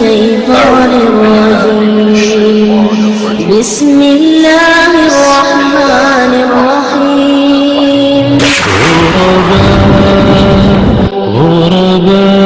الشيطان الرجيم بسم الله الرحمن الرحيم غرباء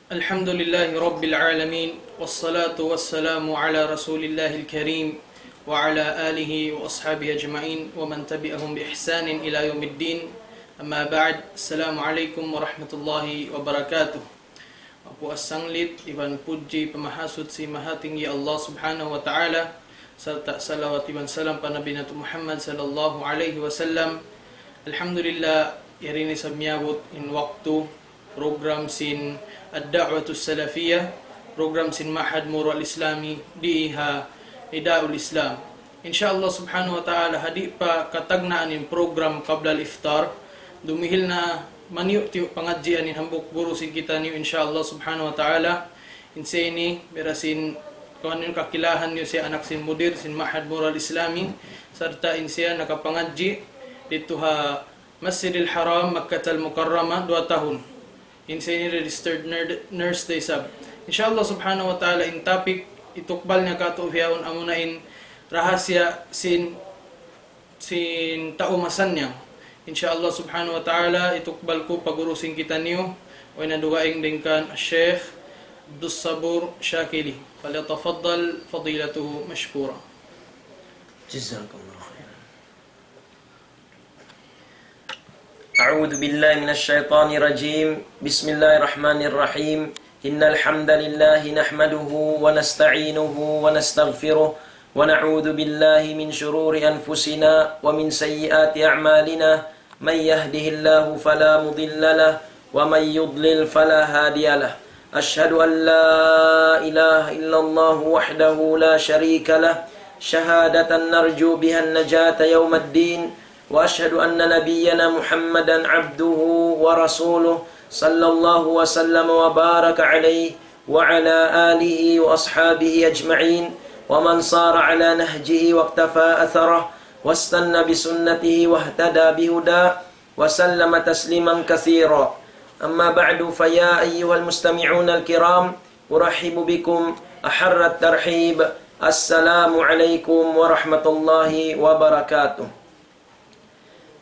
الحمد لله رب العالمين والصلاة والسلام على رسول الله الكريم وعلى آله وأصحابه أجمعين ومن تبعهم بإحسان إلى يوم الدين أما بعد السلام عليكم ورحمة الله وبركاته. Apo asanglit iban puji pemahasud si mahatinggi Allah subhanahu wa ta'ala serta salawat iban salam pa Nabi Nabi Muhammad sallallahu alaihi wasallam. Alhamdulillah yarini sa miyabot in waktu program sin Ad-Da'watus Salafiyah, program sin Mahad Muro al-Islami di Hidaul Islam. Insyaallah subhanahu wa ta'ala hadi pa katagnaan in program qabla al-iftar dumihil na maniu tiyo pangadjian in hambuk guru sin kita niyo insyaallah subhanahu wa ta'ala inseni berasin kung ano kakilahan niyo si anak sin mudir sin Mahad Muro al-Islami serta insiya nakapangadji dito Masjidil Haram Makkah al-Mukarramah 2 tahun. Inseni registered nurse day sab. Insyaallah subhanahu wa ta'ala in topic itukbal niya katuhiyaon amunain rahasya sin taumasan niya. Insyaallah subhanahu wa ta'ala itukbal ko pagurusin kita niyo o inadugaing dingkan Sheikh Abdus Sabur Shakili. Falyatafaddal fadilatuhu mashkura. Jazakallahu khairan. أعوذ بالله من الشيطان الرجيم بسم الله الرحمن الرحيم إن الحمد لله نحمده ونستعينه ونستغفره ونعوذ بالله من شرور أنفسنا ومن سيئات أعمالنا من يهده الله فلا مضل له ومن يضلل فلا هادي له أشهد أن لا إله إلا الله وحده لا شريك له شهادة نرجو بها النجاة يوم الدين وأشهد أن نبينا محمدا عبده ورسوله صلى الله وسلم وبارك عليه وعلى آله وأصحابه أجمعين ومن صار على نهجه واقتفى أثره واستنى بسنته واهتدى بهداه وسلم تسليما كثيرا. أما بعد فيا أيها المستمعون الكرام أرحب بكم أحر الترحيب. السلام عليكم ورحمة الله وبركاته.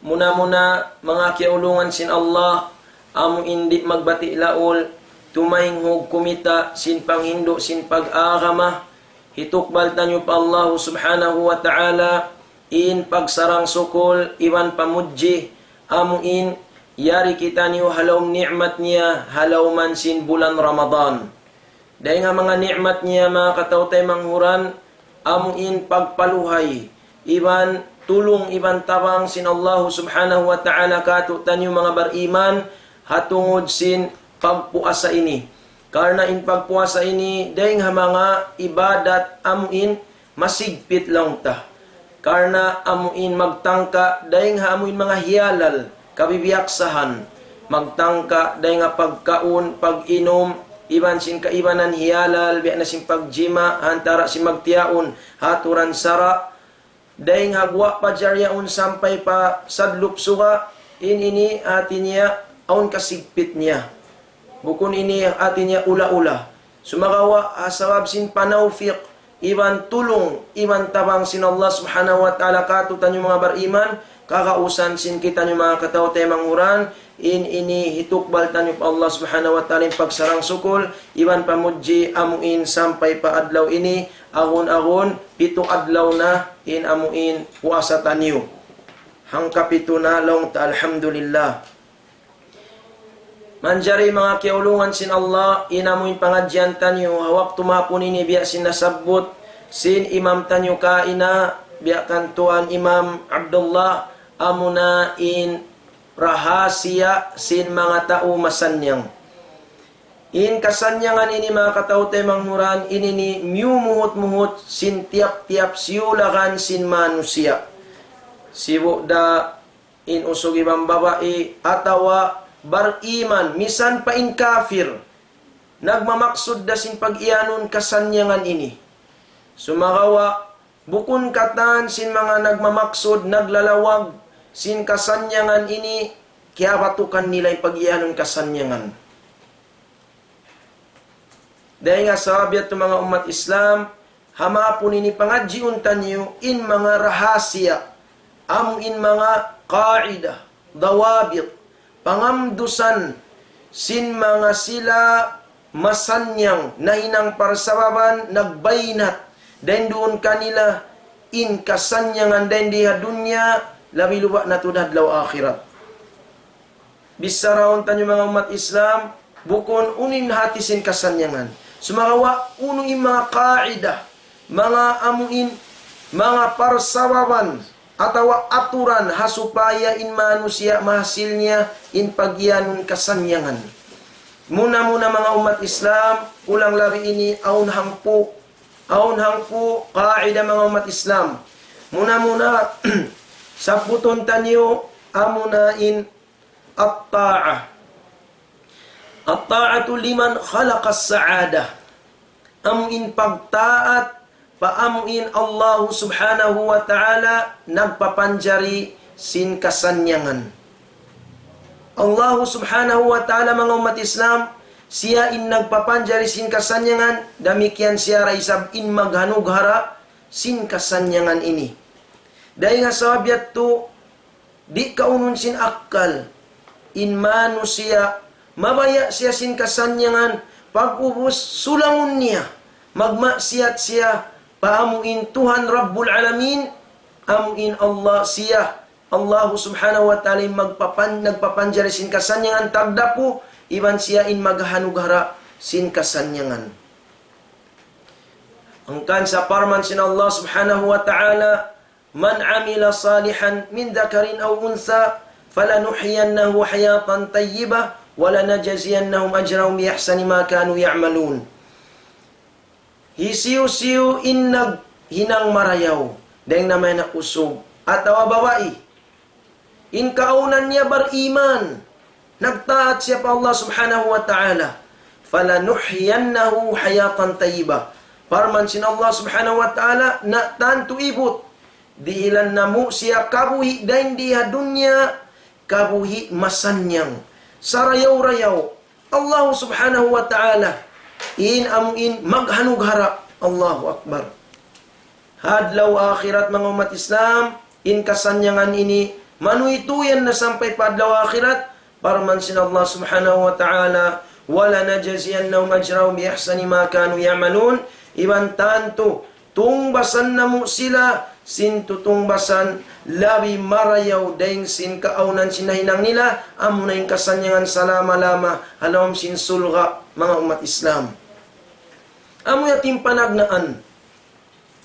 Muna-muna mga kiaulungan sin Allah amo indi magbati laol tumayng hog kumita sin panghindo sin pag-agama hitukbal tanyo pa Allah subhanahu wa ta'ala in pagsarang sukol iwan pamudji amo in yari kita niyo halaw ni'mat niya halaw man sin bulan Ramadan. Dahil nga mga ni'mat niya mga katawtay manghuran amo in pagpaluhay iwan tulong iban tabang sin Allah subhanahu wa ta'ala kato tanyo mga bariman hatungod sin pagpuasa ini. Karena in pagpuasa ini dahil nga mga ibadat amuin masigpit lang ta. Karena amuin magtangka dahil nga amuin mga hiyalal kabibiyaksahan. Magtangka dahil nga pagkaon, pag-inom, iban sin kaibanan hiyalal, biya na sin pagjima, hantara sin magtiyaon, haturan sara, dahil hagwa pa jaryaon sampay pa sadlup suka ini atin niya aun kasigpit niya bukun ini atin niya ula-ula sumagawa asawab sin panawfiq iban tulong iban tabang sin Allah subhanahu wa ta'ala katutan yung mga bariman kakausan sin kita yung mga kataw tayo manghuran ini hitukbal tanyo pa Allah subhanahu wa ta'ala yung pagsarang sukol iban pamudji amuin sampay pa adlaw ini agon-agon 7 adlaw na in amuin puasa tanyo hangka 7 na long ta alhamdulillah. Manjari mga kiaulungan sin Allah inamuin pangadyan tanyo hawak tumapon ini biya sin nasabot sin imam tanyo kaina biya kantuan Imam Abdullah amuna in rahasya sin mga tao masanyang. In kasanyangan ini mga katautay manghuran ini ni miumuhot-muhot sin tiap-tiap siulakan sin manusia. Sibo da in usog ibang babae atawa bariman misan pa in kafir nagmamaksud da sin pag-iyanon kasanyangan ini. Sumakawa bukun katan sin mga nagmamaksud naglalawag sin kasanyangan ini kaya batukan nila yung pag-iyanon kasanyangan. Dahil nga sabiat ng mga umat Islam, hamapon ini pangadjiun tanyo in mga rahasya, in mga qaida, dawabit, pangamdusan, sin mga sila masanyang na hinang parsababan, nagbaynat, dan doon kanila in kasanyangan dan diha dunya, labi luwa na tunadlaw akhirat. Bisaraon tanyo mga umat Islam, bukon unin hati sin kasanyangan. Sumakawa unong yung mga kaida, mga amuin, mga parsababan, atawa aturan hasupaya in manusia mahasilnya in pagyanon kasanyangan. Muna-muna mga umat Islam, ulang labi ini aun hangpo kaida mga umat Islam. Muna-muna saputon tanyo amuna in at-ta'ah. At-ta'atu liman khalaqas sa'adah. Amuin pagtaat, paamuin Allah subhanahu wa ta'ala, nagpapanjari sin kasanyangan. Allah subhanahu wa ta'ala mga umat Islam, siya in nagpapanjari sin kasanyangan, damikian siya raisab in maghanughara sin kasanyangan ini. Dahil nga sabiat to, di kaunun sin akkal, in manusia, mabaya siya sin kasanyangan, pag-ubos sulangon niya, magmaksiyat siya, paamuin Tuhan Rabbul Alamin, amuin Allah siya, Allah subhanahu wa ta'ala nagpapanjari sin kasanyangan, tagdapo, iban siya in maghanughara sin kasanyangan. Angkan sa parman sin Allah subhanahu wa ta'ala, man amila salihan min dhakarin aw untha, falanuhyiyannahu hayatan tayyibah, wala najaziyannahum ajrahum biihsani ma kanu ya'malun. Hisiu-siu in hinang marayaw dahil naman na usog atawa babae in kaunan niya bariman nagtaat siya pa Allah subhanahu wa ta'ala, falanuhyiyannahu hayatan tayyibah, parman sin Allah subhanahu wa ta'ala na tantu ibut dihilan namu siya kabuhi dahil diha dunya kabuhi masanyang sarayaw-rayaw Allah subhanahu wa ta'ala in amuin maghanughara. Allahu Akbar. Hadlaw akhirat mga umat Islam, in kasanyangan ini manuituyan na sampay padlaw akhirat, parman sin Allah subhanahu wa ta'ala, wala najaziyannahum ajrahum biihsani ma kanu ya'malun, iban tanto tungbasan na mo sila sin tutungbasan labi marayaw daing sin kaaunan sinahinang nila amo na yung kasanyangan salama-lama halawam sin sulga mga umat Islam. Amo yatim panagnaan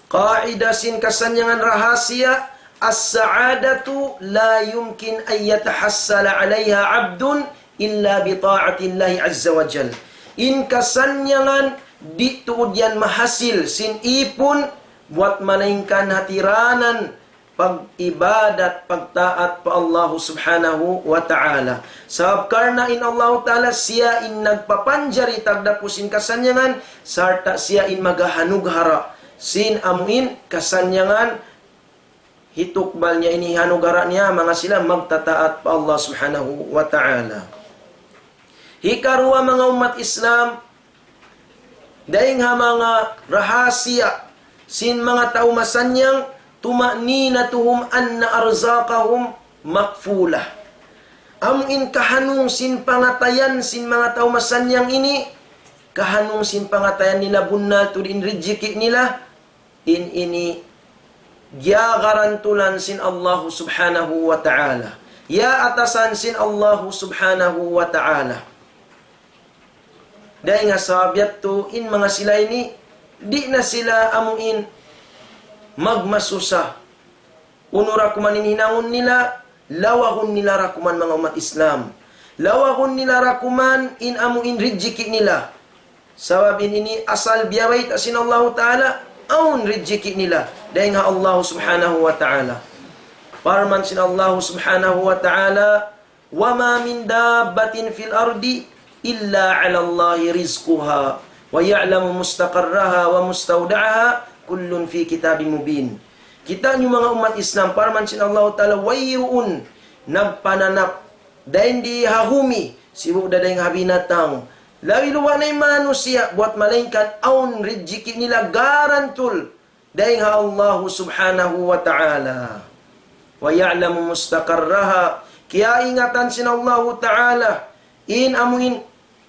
qaida sin kasanyangan rahasya as-sa'adatu la yumkin ay yatahassala 'alayha 'abdun illa bi ta'atillahi azza wa jal. In kasanyangan di tuod yan mahasil sin ipon buat malaingkan hatiranan pag-ibadat, pagtaat pa Allah subhanahu wa ta'ala. Sabab karna in Allah ta'ala siya in nagpapanjari tagdapusin kasanyangan, sarta siya in magahanughara sin amuin kasanyangan, hitukbal niya ini hanughara niya, mga sila magtataat pa Allah subhanahu wa ta'ala. Hikarwa mga umat Islam, daing ha mga rahasya sin mga tao masanyang tuma'ninatuhum anna arzaqahum makfulah. Amuin kahanung sin pangatayan sin mga tao masanyang ini, kahanung sin pangatayan nila bunal to din rijiki nila, in ini ya garantulan sin Allah subhanahu wa ta'ala, ya atasan sin Allah subhanahu wa ta'ala. Dahil nga sabiat to in mga sila ini, di na sila amuin magmasusa. Unura kuman hinangon nila, lawahon nila rakuman mga umat Islam. Lawahon nila rakuman in amuin rijiki nila. Sababin ini asal biyawait asin Allah Ta'ala, aun rijiki nila. Dahil nga Allah subhanahu wa ta'ala. Parman sin Allah subhanahu wa ta'ala, wa ma min dabbatin fil ardi illa 'ala Allahi rizquha wa ya'lamu mustaqarraha wa mustawda'aha kullun fi kitabim mubin. Kita nyo mga umat Islam, parman sin Allah ta'ala, wayruun nagpananap dahin di hahumi sibuk dadayng habinatang lawi luwa na manusia buat malaikat aun rijiki nila garantul dahin ha Allah subhanahu wa ta'ala wa ya'lamu mustaqarraha. Kaya ingatan sin Allah ta'ala in amuin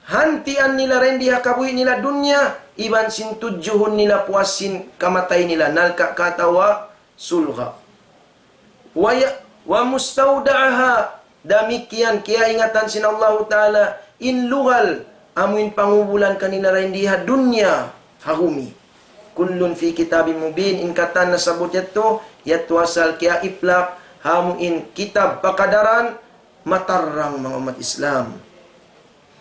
hantian nila rendi hakabuhi nila dunya iban sin tujuhun nila puasin kamatay nila nalka katawa sulha wa mustawda'aha. Damikian kaya ingatan sin Allah ta'ala in lugal amuin pangubulan kanila rendi ha dunya hahumi kullun fi kitabim mubin. Ingkatan na sabot yato yatwasal kaya iplak hamuin kitab pakadaran matarang mga umat Islam.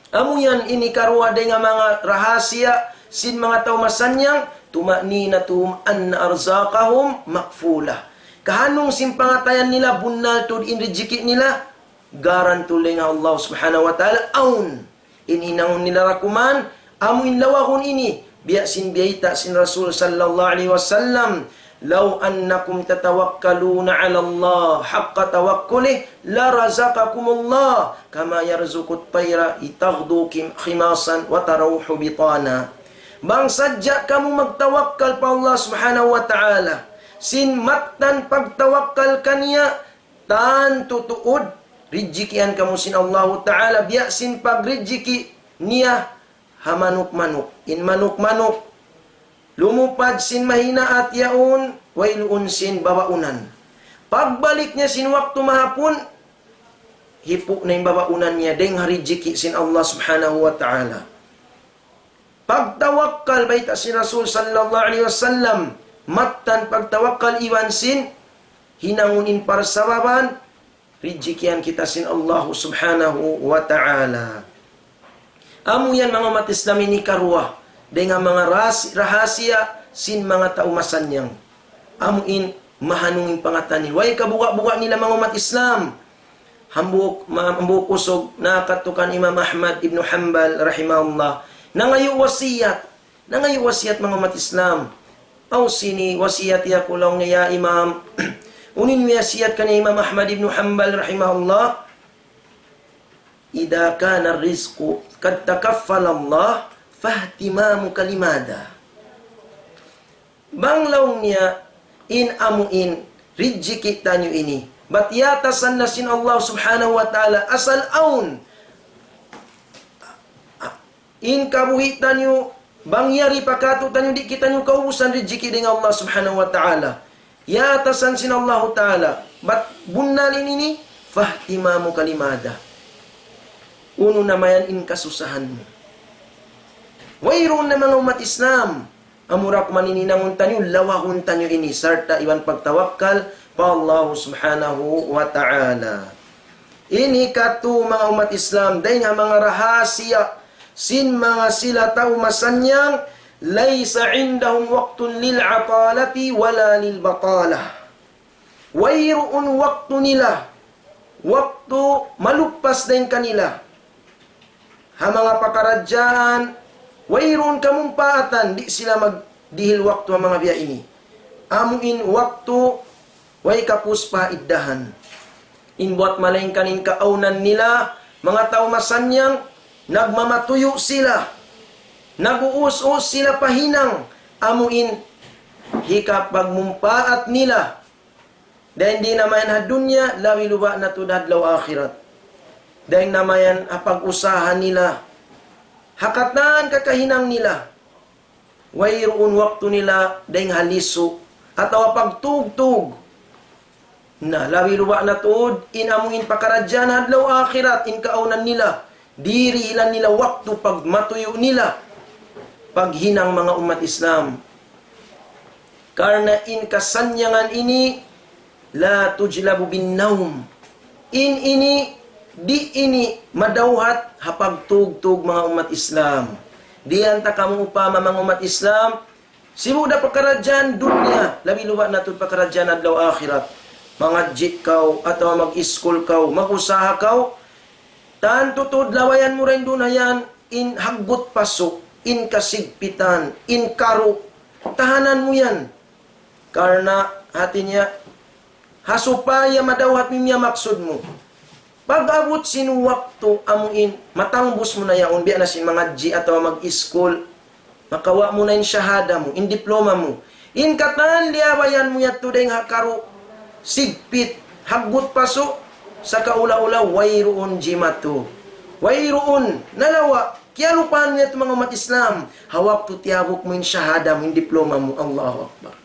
Amo yan ini karwa nga mga rahasia sin mga tao masanyang tumaninatum anna arzaqahum makfulah. Kahanong simpangatayan nila bunal tud in rijiki nila garantulay nga Allah subhanahu wa ta'ala aun ininangon nila rakuman amo inlawakon ini biya sin biyayta sin Rasul sallallahu alaihi wasallam law annakum tatawakkaluna 'ala Allah haqqa tawakkulih la razaqakumullah kama yarzuqut tayra itaghdu khimasan wa tarawhu bitana. Bang sadya kamu magtawakkal pa Allah subhanahu wa ta'ala sin mattan pagtawakkal kaniya tan tutuod rijikian kamu sin Allah ta'ala biya sin pagrijiki niya hamanuk-manuk in manuk-manuk lumupad sin mahina at yaun, wailuun sin babaunan. Pagbalik niya sin waktu mahapon, hipo na yung babaunan niya, deng harijiki sin Allah subhanahu wa ta'ala. Pagtawakkal, baita si Rasul sallallahu alaihi wasallam, mattan pagtawakkal iwan sin, hinangunin para sababan, rijikian kita sin Allah subhanahu wa ta'ala. Amo yan mga umat Islam ini karuah, dengan mga rahasia sin mga tao masanyang amuin mahanungin pangatani way kabuga-buga nila mga umat Islam hambuk usog na katukan Imam Ahmad ibn Hanbal rahimahullah nangayo wasiat mga umat Islam aw sini wasiat ya kulaw niya Imam unin wasiat kani Imam Ahmad ibn Hanbal rahimahullah idza kana rizqu kad takaffala Allah fahtimamu kalimada. Banglaw niya in amuin rijiki tanyo ini. Batyatasan na sin Allah subhanahu wa ta'ala asal aun. In kabuhi tanyo bangyari pakato tanyo di kita nyo kaubusan rijiki dengan Allah subhanahu wa ta'ala. Yatasan sin Allah ta'ala. Bat bunalin ini fahtimamu kalimada. Uno namayan in kasusahan mo. Wayroon na mga umat Islam, amurak manininangon tanyo, lawahon tanyo ini, sarta iwan pagtawakkal, pa Allah subhanahu wa ta'ala. Ini katu mga umat Islam, dahil nga mga rahasia, sin mga sila tao masanyang, laysa indahum waktun lil atalati wala lil batalah. Wayroon waktu nila, waktu malupas din kanila. Ha mga pakaradyaan, wayroon kamumpaatan, di sila magdihil waktu ang mga biya ini. Amuin waktu, way kapus pa iddahan. Inbuat malayng kanin kaaunan nila, mga tao masanyang, nagmamatuyo sila. Naguus-us sila pahinang. Amuin, hikap pagmumpaat nila. Dahil di namayan hadunya, lawi luba na tudadlaw akhirat. Dahil namayan apag-usahan nila. Hakatan kakahinang nila. Wayroon waktu nila dahing haliso atau pagtugtug. Na lawi luwa na tuod inamuin pakaradyan hadlaw akhirat in kaunan nila. Diri ilan nila waktu pagmatuyo nila. Paghinang mga umat Islam. Karena in kasanyangan ini la tujlabu bin naum. In ini di ini madawhat hapagtugtug mga umat Islam. Diyan ta kamu upama mga umat Islam sibuda pakaradyan dunya labi luwa natud pakaradyan adlaw akhirat. mangadjik kau, atau mag-school kau, mag-usaha kau, tan tutod lawayan mo rin dunayan, in haggot pasok, in kasigpitan, in karo, tahanan mo yan. Karena hati niya, hasupaya madawat niya maksud mo. Pag-abot sin waktu amuin, matangbos mo na yaon, biya na sin mangadji atau mag-school, makawa mo na in syahada mo, in diploma mo. In katan liawayan mo yato deng hakaro, sigpit, haggot paso, sa kaula-ula, wayroon jimatu. Wayroon, nalawa, kaya lupahan mo yato mga umat Islam, hawak to tiyabok mo in syahada mo, in diploma mo, Allahu Akbar.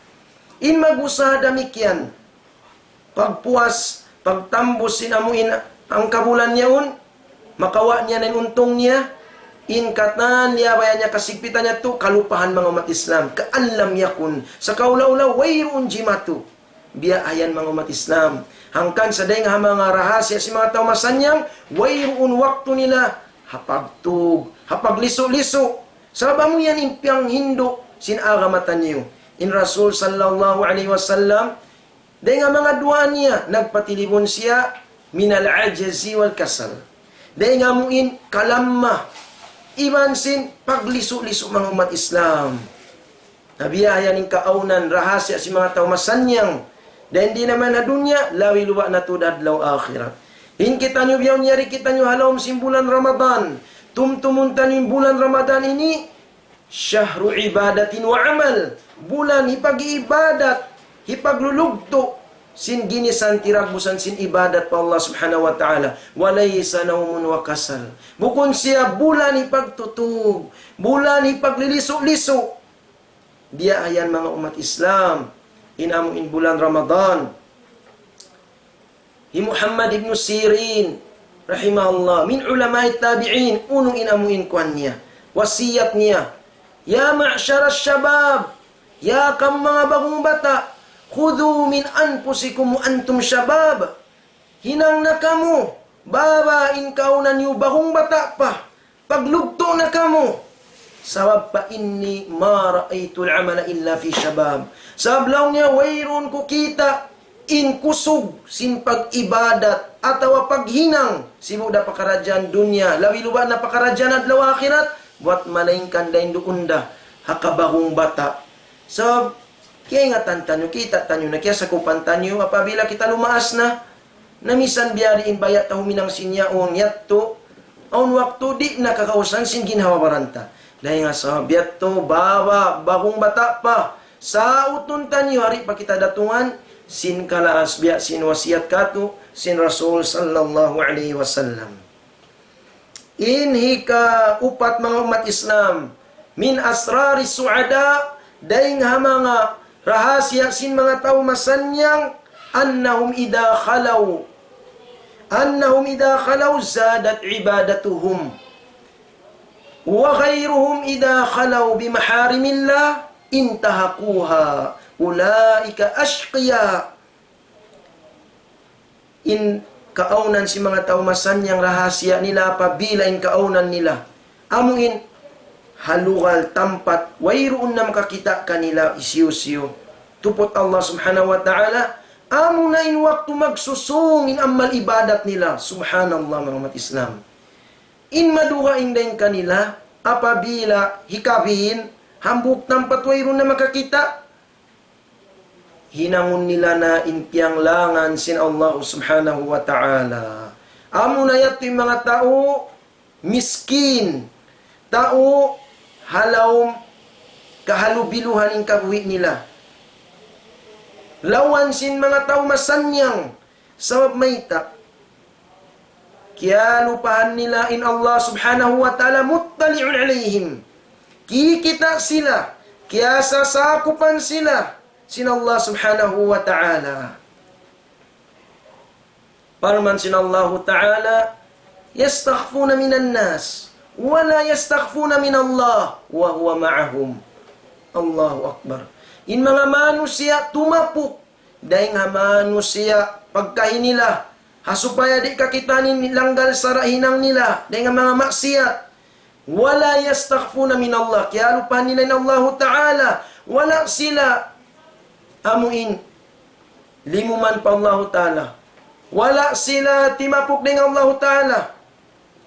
In mag-usaha damikyan, pagpuas, pagtambos sinamuin ang kabulan niyaon, makawa niya na untong niya, in katan niya, bayan niya kasigpitan niya to, kalupahan mga umat Islam, kaalam yakun, sa kaula-ula, wayroon jimatu. Biya ayan mga umat Islam, hangkan sa dayang mga rahasya si mga tao masanyang, wayroon waktu nila, hapagtug, hapagliso-liso, sabab mo yan impiang hindo, sinagamatan niyo. In Rasul sallallahu alaihi wasallam, dahil nga mga duwa niya, nagpatilibon siya, minal ajazi wal kasal. Dahil nga muin, kalamma, iban sin, pagliso-liso mga umat Islam. Nabiyahan ng kaaunan, rahasya si mga tao masanyang, dahil hindi naman na dunya, lawi luwa na tudad law akhirat. In kita nyo biyaw niyari, kita nyo halawam sin bulan Ramadan, tumtumuntan yung bulan Ramadan ini, syahru ibadatin wa amal, bulan hipag-ibadat, hipaglulugto, sin ginisan tiragbusan sin ibadat pa Allah subhanahu wa ta'ala, walaysa naumun wa kasal. Bukon siya bulan hipagtutug, bulan hipagliliso-liso. Dia ayan mga umat Islam, inamuin bulan Ramadan. Hi Muhammad ibn Sirin, rahimahullah, min ulama'it tabi'in, unong inamuin kuan niya, wasiyat niya, ya ma'syar syabab, ya kam mga bagong bata, khudhu min anfusikum antum syabab. Hinang na kamu, babain kaunan yu bagong bata pa, paglugto na kamu. Sabab pa inni ma ra'aytul amala illa fi syabab. Sablaw niya, wayron ko kita, in kusog, sin pag-ibadat, atawa paghinang, sibuda pakarajaan dunya, lawi luba na pakarajaan adlaw akhirat, buat malaingkan dahin duunda, hakabahong bata. So, kaya nga tantanyo, kita tanyo na, kaya sakupan tanyo, apabila kita lumaas na, namisan biyariin bayat na huminang sinyaon, yatto, aun waktu di nakakausan sin ginhawa baranta. Dahil nga sa biyatto, bawa, bagong bata pa, sa utun tanyo, hari pa kita datungan, sin kalaas biya, sin wasiat kato, sin Rasul sallallahu alaihi wasallam. Inhi ka upat mga umat Islam, min asrari su'ada, daing mga rahasya sin mga tao masanyang, annahum idha khalaw zadat ibadatuhum, wa ghayruhum idha khalaw bimaharimillah intahakuha, ulaika ashqiya. In kaunan si mga tao masanyang rahasya nila, pabilain kaunan nila, amuin halugal tampat, wayroon na makakita kanila isiyo-siyo. Tupot Allah subhanahu wa ta'ala, amo na in waktu magsusungin amal ibadat nila. Subhanallah mga umat Islam. In maduhain din kanila, apabila hikabin, hambuk tampat wayroon na makakita, hinangon nila na inpiang langan sin Allah subhanahu wa ta'ala. Amo na yato yung mga tao, miskin, tao, halaw, kahalubiluhan in kabuhi nila. Lawan sin mga tao masanyang, sabab mayta, kaya lupahan nila in Allah subhanahu wa ta'ala muttali'un alayhim. Kikita sila, kaya sasakupan sila, sin Allah subhanahu wa ta'ala. Parman sin Allah ta'ala, yastakhfuna minan nas, wala yastakhfuna min Allah, wa huwa ma'ahum. Allahu Akbar. In mga manusia tumapok, dahil nga manusia pagkahinila, hasupaya di kakitanin langgal sarahinang nila, dahil nga mga maksiat, wala yastakhfuna min Allah, kaya lupahan nila in Allah ta'ala, wala sila amuin limuman pa Allah Ta'ala. Wala sila timapok dengan Allah Ta'ala.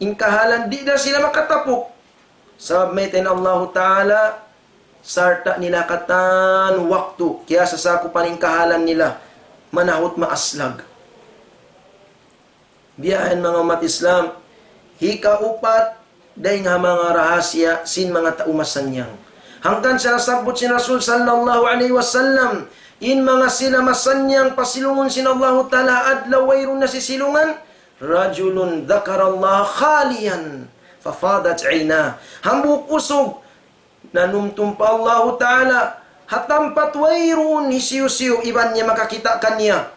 Ingkahalan di na sila makatapok. Sabab may Allah Ta'ala, sarta nila katan waktu. Kaya sa sako paningkahalan nila, manahot maaslag. Biyahan mga umat Islam, hikaupat, dahil nga mga rahasya, sin mga taumasanyang. Hanggang sa nasabot si Rasul sallallahu alaihi wasallam, in mga sila masanyang pasilungon sin Allah Ta'ala adlaw wayron na sisilungan, rajulun dhakarallah khaliyan, fafadat aina. Hambuk usog, nanumtum pa Allah Ta'ala, hatampat wayron hisiyo-siyo, iban niya makakita kanya.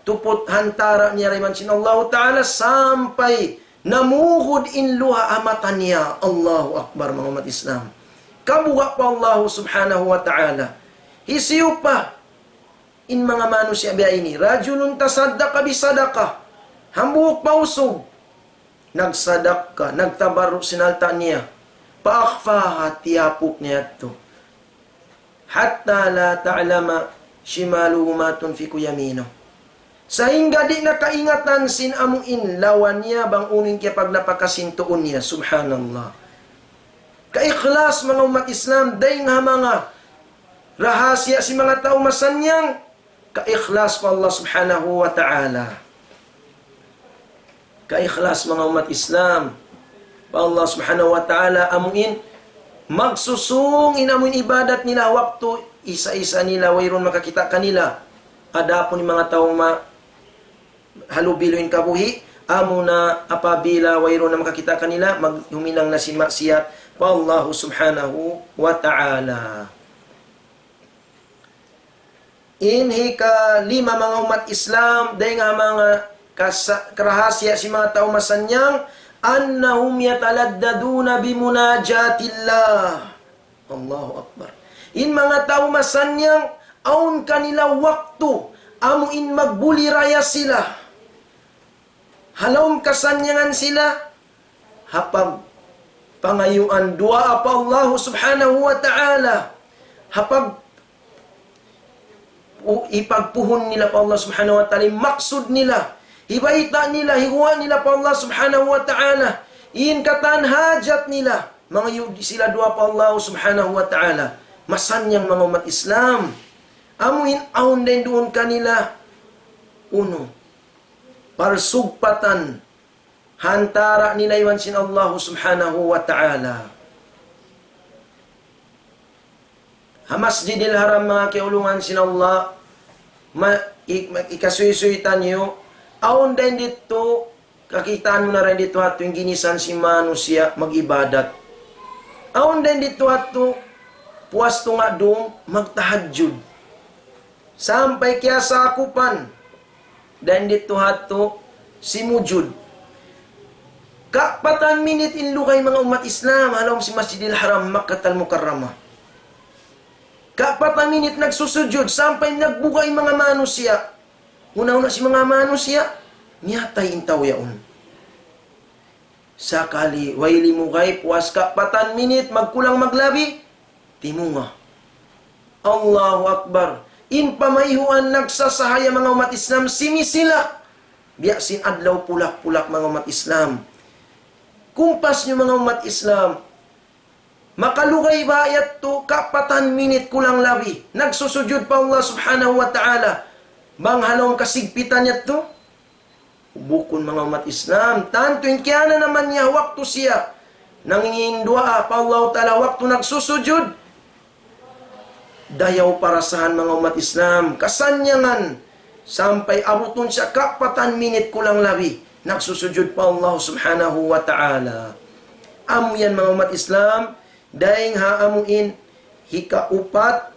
Tupot hantara niya rayman sin Allah Ta'ala, sampai namuhud in luha amatan niya. Allahu Akbar mga umat Islam. Kabuha pa Allah subhanahu wa ta'ala. Hisiyo pa. In mga manusia biya ini. Rajulun tasaddaqa bisadaqah. Hambuk pausog. Nagsadaka. Nagtabarro sinalta niya. Paakfaha tiyapok niya ito. Hatta la ta'lama shimaluhu ma tunfiku yamino. Sehingga di nakaingatan sin amuin lawan niya bang uning kaya pag napakasintuon niya. Subhanallah. Kaikhlas mga umat Islam, day nga mga rahasya si mga tao masanyang, kaikhlas pa Allah subhanahu wa ta'ala. Kaikhlas mga umat Islam, pa Allah subhanahu wa ta'ala amuin, magsusung inamuin ibadat nila, waktu isa-isa nila, wayron makakita kanila. Ada po ni mga taong halubiluin kabuhi, amo na apabila wayron na makakita kanila, maghuminang na si maksiyat, pa Allah subhanahu wa ta'ala. Inhi ka lima mga umat Islam, dahil nga mga karahasya si mga tao masanyang, annahum yataladdaduna bimunajatillah. Allahu Akbar. In mga tao masanyang, aun kanila waktu, amuin magbuliraya sila. Halawm kasanyangan sila, hapag pangayuan dua pa Allah subhanahu wa ta'ala. Hapag ipagpuhon nila pa Allah subhanahu wa ta'ala, maksud nila, hibaita nila, hiwa nila pa Allah subhanahu wa ta'ala, in katan hajat nila, mga sila dua pa Allah subhanahu wa ta'ala. Masanyang mga umat Islam, amuin aun din doon kanila, uno, parsugpatan, hantara nila iwan sin Allah subhanahu wa ta'ala. Masjidil Haram mga kiulungan sin Allah, ikasuy-suytan nyo, aon din dito, kakitaan mo na rin dito ato yung ginisan si manusia mag-ibadat. Aon din dito ato, puwas to nga doon, magtahadjud. Sampai kaya sa akupan, dan dito ato, simujud. Kapatan minit in lukay mga umat Islam, alam si Masjidil Haram, Makkatal Mukarramah. Kapatan minit nagsusujud, sampai nagbukay mga manusia. Una-una si mga manusia, niyatay intaw yaon. Sakali, wayli mo kay, puwas kapatan minit, magkulang maglabi, timunga. Allahu Akbar. In pamayhuan nagsasahaya mga umat Islam, sinisila. Biyasin adlaw pulak-pulak mga umat Islam. Kumpas nyo mga umat Islam, makalugay bayat to, kapatan minit kulang labi, nagsusujud pa Allah subhanahu wa ta'ala, bang halong kasigpitan niya to, bukon mga umat Islam, tanto yung kaya na naman niya, waktu siya, nangingindua pa Allah ta'ala, waktu nagsusujud, dayaw parasahan mga umat Islam, kasanyangan, sampai abuton siya, kapatan minit kulang labi, nagsusujud pa Allah subhanahu wa ta'ala. Amo yan mga umat Islam, daing haamuin, hikaupat,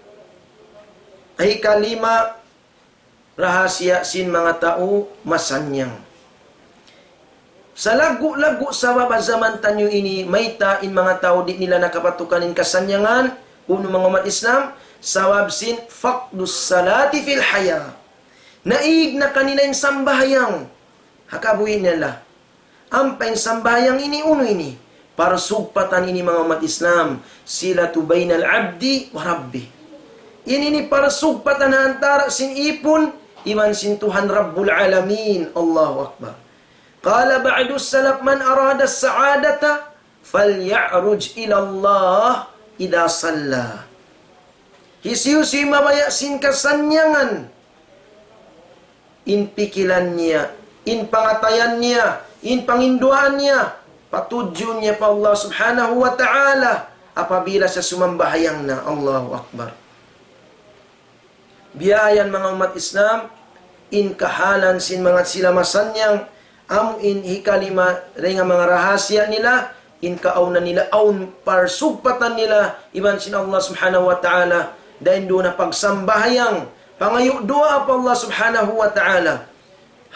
hikalima, rahasya sin mga tao masanyang. Sa lagu-lagu sa babazaman tanyo ini, may tain mga tao di nila nakapatukanin kasanyangan, uno mga umat Islam, sawab sin faqdus salati fil haya. Naig na kanina yung sambahayang, hakabuhin nila. Ampain sambayang ini, uno ini. Para sugpatan ini mga umat Islam. Sila tubaynal abdi wa rabbi. Ini ni para sugpatan antara sin ipon iman sin Tuhan Rabbul Alamin. Allahu Akbar. Qala ba'du salaf man arada as-sa'adata falya'ruj ila Allah idha salla. Hisiusi mabaya sin kasanyangan in pikilannya, in pangatayannya, in panginduannya, patujunnya pa Allah subhanahu wa ta'ala apabila sa sumambahayang na. Allahu Akbar. Biyayan mga umat Islam, in kahalan sin mga sila masanyang, in hikalima rin nga mga rahasya nila, in kaawna nila, aun parsugpatan nila, iban sin Allah subhanahu wa ta'ala, dahil doon na pagsambahayang, pangayo doa pa Allah subhanahu wa ta'ala.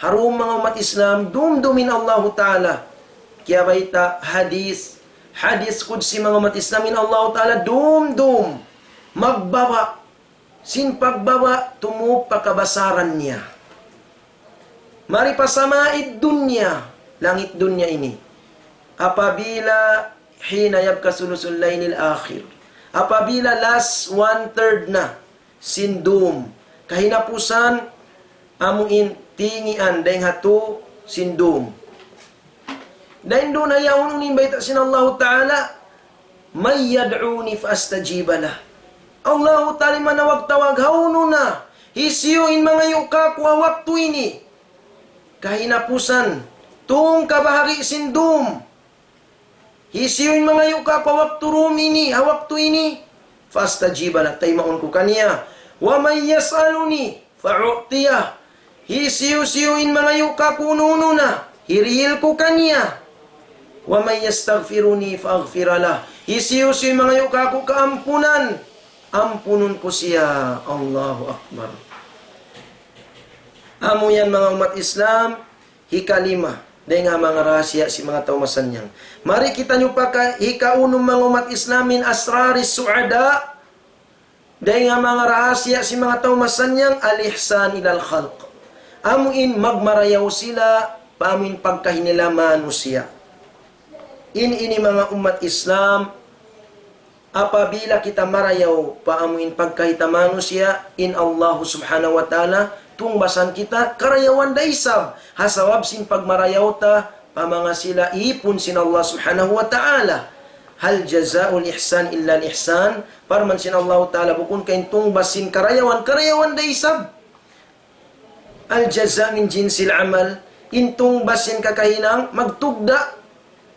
Harum mga umat Islam, dumdumin Allah ta'ala. Kaya baita hadis kudsi mga umat Islam in Allah ta'ala, dumdum, magbaba, sin pagbaba, tumupa kabasaran niya. Mari pasamaid dunya, langit dunya ini. Apabila hina yabka sulusul laylil akhir. Apabila last 1/3 na, sindum, kahinapusan, amuin, tingian, dahing hatu, sindum. Dahil doon ay yaunin baita sin Allah Ta'ala, may yad'uni faastajibalah. Allah Ta'ala manawag-tawag, hauno na, hisiyuin mga yuka kwa waktu ini. Kahinapusan, tung kabahagi sindum, hisiyuin mga yuka kwa waktu rumini, hawaktu ini, faastajibalah, taymaon ko kaniya. Wa may yasaluni, fa'u'tiyah, hisiyu-siyuin mga yuka kununo na, hirihil ko kaniya. Wa may yastaghfiruni, fa'aghfiralah, hisiyu-siyuin mga yuka ko kaampunan, ampunun ko siya. Allahu Akbar. Amo yan mga umat Islam, hikalima, dahil nga mga rahasya si mga taumasanyang. Mari kita nyo pa ka, hikaunong mga umat Islam min asraris su'ada, dahil nga mga rahasya si mga taumasanyang, al-ihsan ilal khalq. Amuin magmarayaw sila, paamin pagkahinila manusia. Ini mga umat Islam, apabila kita marayaw, paamuin pagkahita manusia, in Allah subhanahu wa ta'ala, tungbasan kita, karayawan da isab, hasawab sin pagmarayaw ta, pamanga sila, ipon sin Allah subhanahu wa ta'ala. Hal jazaul ihsan illa ihsan, parman sin Allah ta'ala, bukun kain tungbasin karayawan da isab. Al jaza min jinsil amal, intong basin kakahinang, magtugda,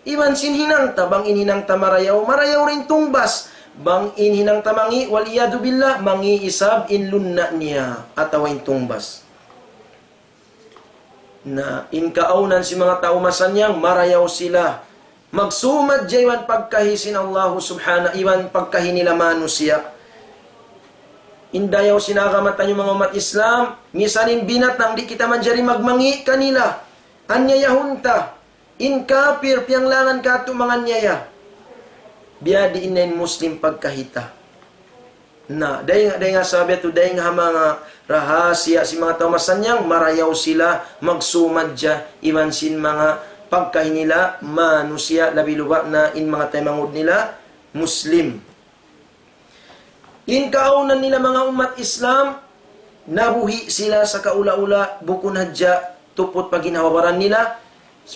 iwan sin hinang ta, bang inhinang ta marayaw rin tungbas, bang inhinang ta mangi, waliyadu billah, mangi isab, inlunna niya, atawa tungbas. Na, inkaunan si mga taumasan niyang, marayaw sila, magsumad jaywan pagkahisin Allah subhanahu, iwan pagkahinila manusia. Indayaw sinagamatan yung mga umat Islam, misalin binatang di kita man jari magmangi kanila, anyayahunta, in kafir, piyanglangan ka mga nyaya, biadi inayin Muslim pagkahita. Na, dahi nga sabi ito, dahi nga mga rahasya si mga taumasan niyang, marayaw sila, magsumadya, iwan sin mga pagkahinila, manusia, labiluwa na in mga taymangod nila, Muslim. In kaunan nila mga umat Islam, nabuhi sila sa kaula-ula, bukun hadya, tupot paginawawaran nila,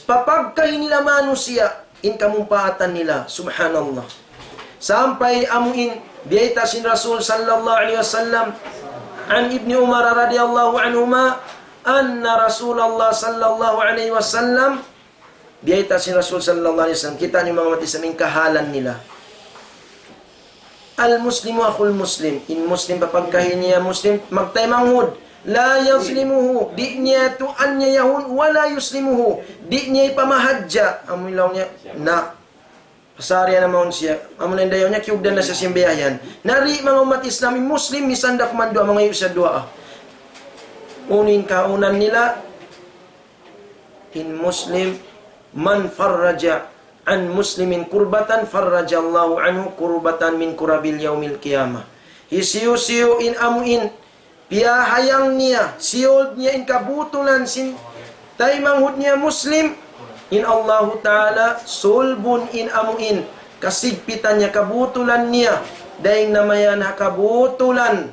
papagkahin nila manusia, in kamumpaatan nila, subhanallah. Sampai amuin, biyayta sin Rasul sallallahu alaihi wasallam, an Ibni Umar radiyallahu anhuma, anna Rasulullah sallallahu alaihi wasallam, biyayta sin Rasul sallallahu alaihi wasallam, kita ni mga umat Islam, kahalan nila. Al-Muslimu akhul Muslim. In Muslim papagkahin niya Muslim, magtaymanghud. La yuslimuhu. Di niya tuan niya yahun. Wala yuslimuhu. Di niya ipamahadja. Amulilaw niya, na. Pasarya naman siya. Amulilaw niya, kiyugdan na sa simbayayan. Nari mga umat Islami Muslim, misandak man doa, mga yusa doa. Unin kaunan nila, in Muslim, man farraja an muslimin kurbatan farrajallahu anhu kurbatan min kurabil yaumil qiyamah. Hisiyo-siyo in amuin, piyahayang niya, siyod niya in kabutulan, sin taymanghud niya Muslim, in Allahu Ta'ala, sulbun in amuin, kasigpitan niya, kabutulan niya, dahing namayan ha kabutulan,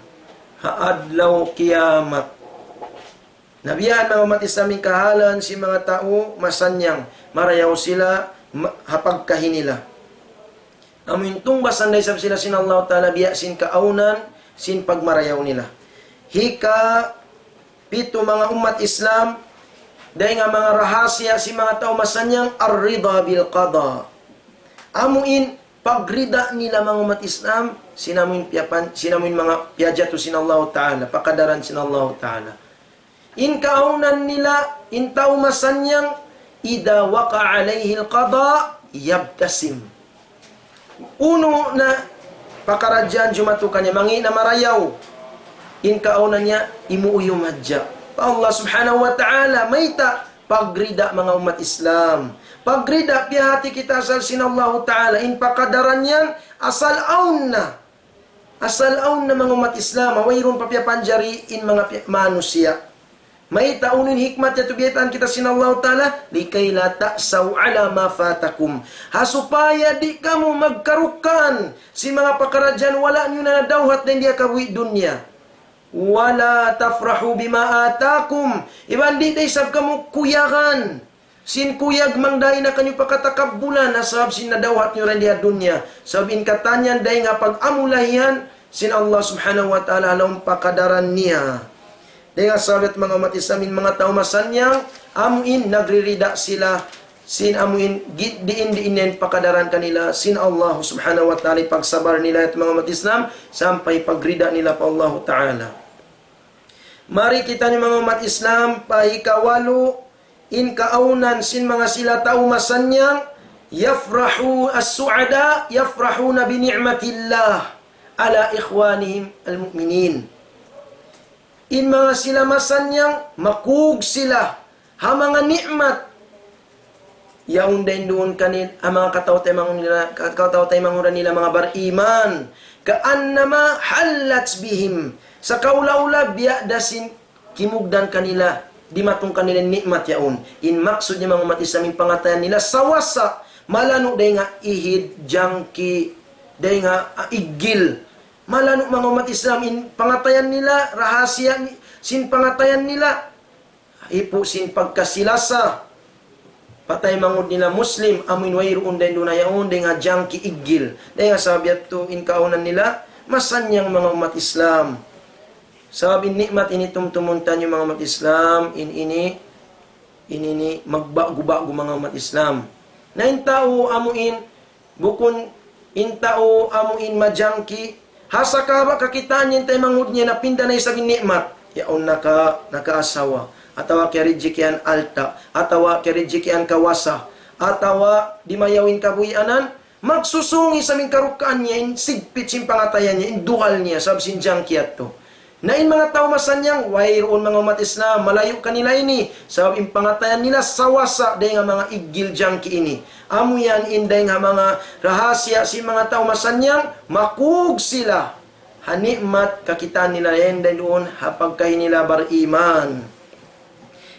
haadlaw kiamat. Nabiyan mga umat Islaming kahalan si mga tao masanyang marayaw sila hapagkahi nila. Amin tungbasan day sab sila sin Allah Ta'ala biya sin kaaunan sin pagmarayaw nila. Hika pito mga umat Islam day nga mga rahasya si mga tao masanyang ar-ridha bil qada. Amuin pagrida nila mga umat Islam sinamuin mga piyajato sin Allah Ta'ala pakadaran sin Allah Ta'ala. In kaunan nila, in tao masanyang, ida waka alayhi al-qada, yabtasim. Uno na pakaradyan, jumatukan niya, mangi na marayaw. In kaunan niya, imuuyumadya. Pa Allah subhanahu wa ta'ala, mayta, pagrida mga umat Islam. Pagrida, piyahati kita asal sinallahu ta'ala, in pakadaran yan, asal aun na. Asal aun na mga umat Islam, mayroon papiyapanjari in mga manusia. May taunin hikmat ya tubiatan kita sinallahu ta'ala likay la ta'saw ala ma fatakum. Supaya di kamu magkarukan si mga pakaradyan wala nyo na nadawhat na hindi akawi dunya. Wala tafrahu bima atakum. Iban di day sab kamu kuyagan. Sin kuyag mangday na kanyo pakatakabulan na sab sin nadawhat nyo rin di dunya. Sab in katanyan day nga pag-amulahian sin Allah subhanahu wa ta'ala alawang pakadaran niya. Dengan sahabat mga umat Islamin, mga tao masanyang, amuin, nagririda sila, sin amuin, diin pakadaran kanila, sin Allah subhanahu wa ta'ala, pagsabar nila at mga umat Islam, sampai pagrida nila pa Allah ta'ala. Mari kita ni mga umat Islam, pahikawalo, in kaunan, sin mga sila tao masanyang, yafrahu as-su'ada, yafrahu na bini'matillah, ala ikhwanihim al-mu'minin. In mga sila masanyang, makug sila, ha mga nikmat. Yaon din doon kanil, ang mga kataw-tay mangura nila mga bariman. Kaannama halats bihim. Sa kaula-ula, biya dasin kimugdan kanila, di matong kanila nikmat yaon. In maksud niya mga umat Islam, pangatayan nila, sawasa, malano day nga ihid, jangki, day nga igil. Malano mga umat Islam, in pangatayan nila, rahasya, sin pangatayan nila, ipo sin pagkasilasa, patay mangod nila Muslim, amin wayroon din doon na yaon, din nga jangki igil, din nga sabiat to, in kaunan nila, masanyang mga umat Islam. Sabi nikmat ini tumtumuntan yung mga umat Islam, ini magbago-bago mga umat Islam. Na in tao amuin, bukon, in tao amuin majangki, hasa ka ba kakitaan niya tayo mangud niya na pinda na isang nikmat yaon nakaasawa atawa kerijikian alta atawa kerijikian kawasa atawa di mayawin kabuyanan magsusungi sa ming karukaan niya in sigpit sin pangatayan niya in duhal niya sab sin jangkiat to na in mga tao masanyang wayroon mga umat Islam malayo kanila ini sabab in pangatayan nila sawasa day nga mga igil jangki ini amo yan inday nga mga rahasya si mga tao masanyang makug sila hanikmat kakitaan nila inday doon hapagkahi nila bariman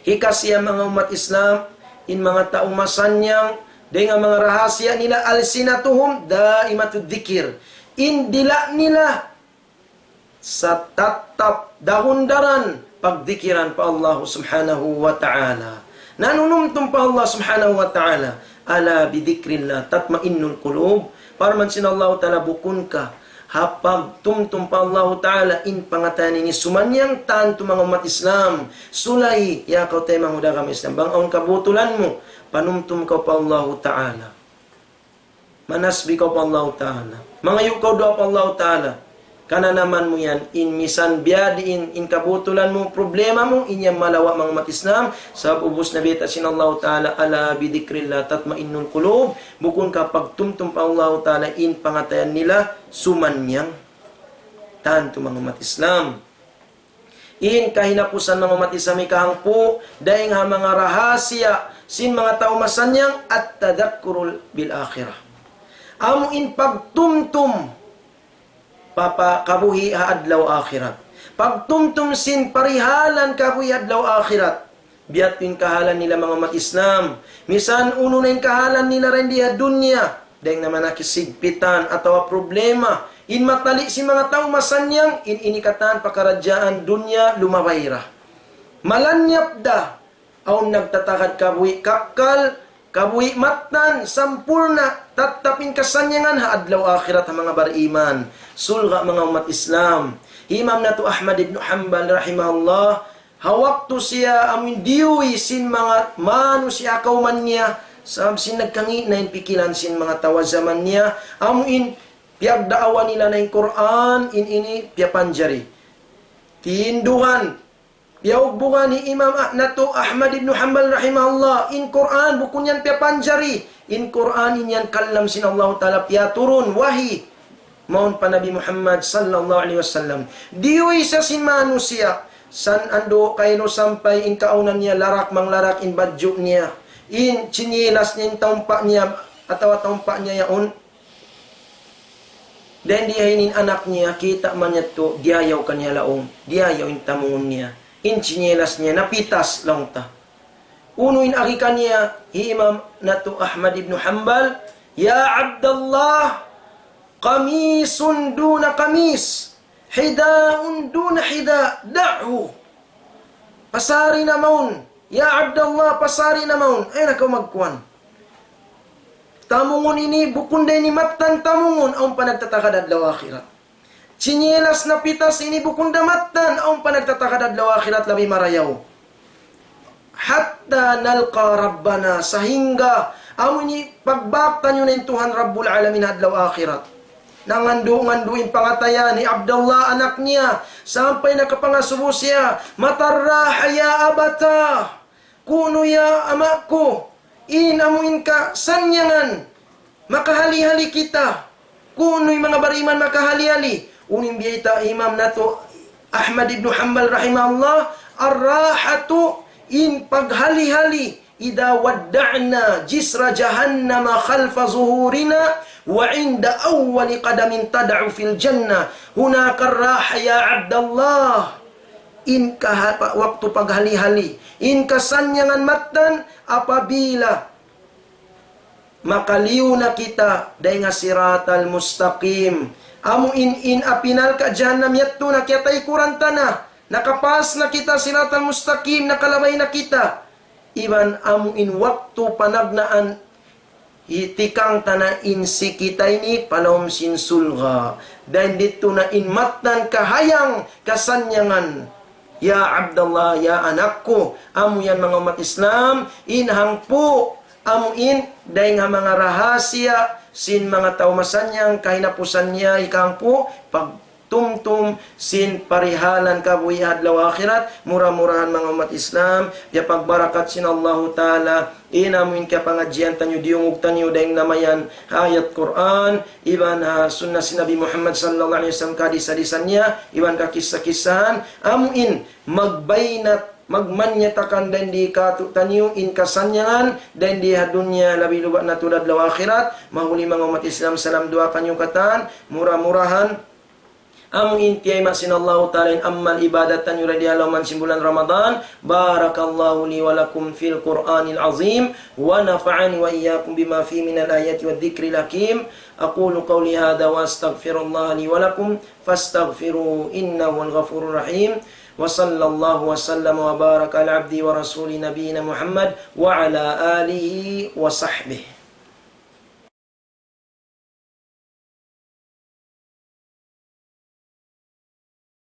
hikasya mga umat Islam in mga tao masanyang day nga mga rahasya nila alsinatuhum daimatud dzikir in dila nila sa tatap dahundaran pagdikiran pa Allah subhanahu wa ta'ala. Nanunumtum pa Allah subhanahu wa ta'ala. Ala bidikrillah tatmainnul qulub. Para man sin Allah ta'ala bukun ka. Hapag tumtum pa Allah ta'ala in pangatayan ni sumanyang tanto mga umat Islam. Sulay ya kau tayo mga udagam Islam. Bangaon kabutulan mo. Panumtum ka pa Allah ta'ala. Manasbi ka pa Allah ta'ala. Mangayo ka doa pa Allah ta'ala. Kana naman mo yan, in misan biyadiin, in kabutulan mo, problema mo, inyang malawa mga umat Islam, sa ubos na bita sin Allah Ta'ala, ala bidikrillah tatmainnul qulub, bukun kapag tumtum pa Allah Ta'ala, in pangatayan nila, sumanyang, tanto mga umat Islam. In kahinapusan mga umat Islam, ikahangpo, dahil nga mga rahasya, sin mga tao masanyang, at tadakkurul bil akhirah. Amo in pagtumtum, papa kabuhi adlaw akhirat. Pagtumtum sin parihalan kabuhi adlaw akhirat. Biat pin kahalan nila mga umat Islam. Misan uno na yung kahalan nila rin diya dunya. dahil naman nakisigpitan atau problema in matali si mga tao masanyang in inikatan pakarajaan dunya lumabayra malanyap da aw nagtatakad kabuhi kakal kabuhi matan sampurna tatapin kasanyangan ha adlaw akhirat ha mga bariman sulga mga umat Islam. Imam na to Ahmad ibn Hanbal rahimahullah hawak to siya amin diwi sin mga manu siya kauman niya sab sin nagkangi na pikilan sin mga tawa zaman niya amuin piagdaawan nila na yung Quran in ini piapanjari tinduhan piaubugan ni Imam na to Ahmad ibn Hanbal rahimahullah in Quran bukun yan piapanjari in Quran in yan kalam sin Allah Ta'ala piaturun wahi maun pa Nabi Muhammad sallallahu alaihi wasallam diwi sa sin manusia san ando kayo sampay in kaunan niya larak manglarak in badyo niya in chinilas niya in taumpa niya atau taumpa niya yaon dan dihainin anak niya kita man niya to diayaw kanya laong diayaw in tamungon niya in chinilas niya napitas lang ta unuin akikan niya Imam na to Ahmad ibn Hanbal ya Abdullah qamisun duna qamis hidaun duna hida da'hu pasari na maun ya Abdullah pasari na maun ay nakaw magkuhan tamungon ini bukun day ni matan tamungon ang panagtatakad adlaw akhirat chinielas na pitas ini bukun damatan ang panagtatakad adlaw akhirat labi marayaw hatta nalqa rabbana sahingga amo ni pagbaktan yun ng Tuhan Rabbul Alamin adlaw akhirat nangandu-nganduin pangatayan ni Abdullah anak niya sampai nakapangasubo siya matarraha ya abata kuno ya amaku inamuin ka sanyangan makahali-hali kita kuno'y mga bariman makahali-hali uning biyita Imam nato Ahmad ibn Hanbal rahimahullah arrahatu in paghali-hali ida wadda'na jisra jahannama khalfa zuhurina wa inda awwali qadamin tad'u fil jannah hunaka raha ya Abdullah in waktu paghali-hali in kasanyangan matan apabila makaliw na kita day nga siratal mustaqim amu in apinal ka jahannam yatto na kiyatay kuranta na nakapas na kita siratal mustaqim nakalabay na kita iban amu in waktu panagnaan itikang tana insi kita ini palom sin sulga dan dito na inmatan kahayang kasanyangan ya Abdullah ya anakku amu yan mga umat Islam inhangpo amu in day nga mga rahasia sin mga tao masanyang kahinapusan niya ikang po pagtumtum sin parihalan kabuhi adlaw akhirat murah-murahan mga umat Islam ya pagbarakat sin Allah Ta'ala inamuin ka pangajian tanyo diungog tanyo dahing namayan ayat Quran iban sunnah si Nabi Muhammad sallallahu alaihi wasallam kadis-hadisan niya iban ka kisah-kisahan amuin magbainat magmanyatakan dan di katu tanyo in kasanyangan dan di dunya labi lubak na tulad law akhirat mahuli mga umat Islam salam dua kanyo katan murah-murahan amu intiyay masin Allah Ta'ala in ammal ibadatan yuradi alaman simbulan Ramadan barakallahu li walakum fil Qur'anil azim wa nafa'ani wa iyyakum bima fi minal ayati wa dhikril hakim aqulu qawli hadha wa astaghfirullah li walakum fastaghfiru innahu al-ghafurur rahim wa sallallahu wa sallama wa baraka ala abdi wa rasuli nabiyina Muhammad wa ala alihi wa sahbihi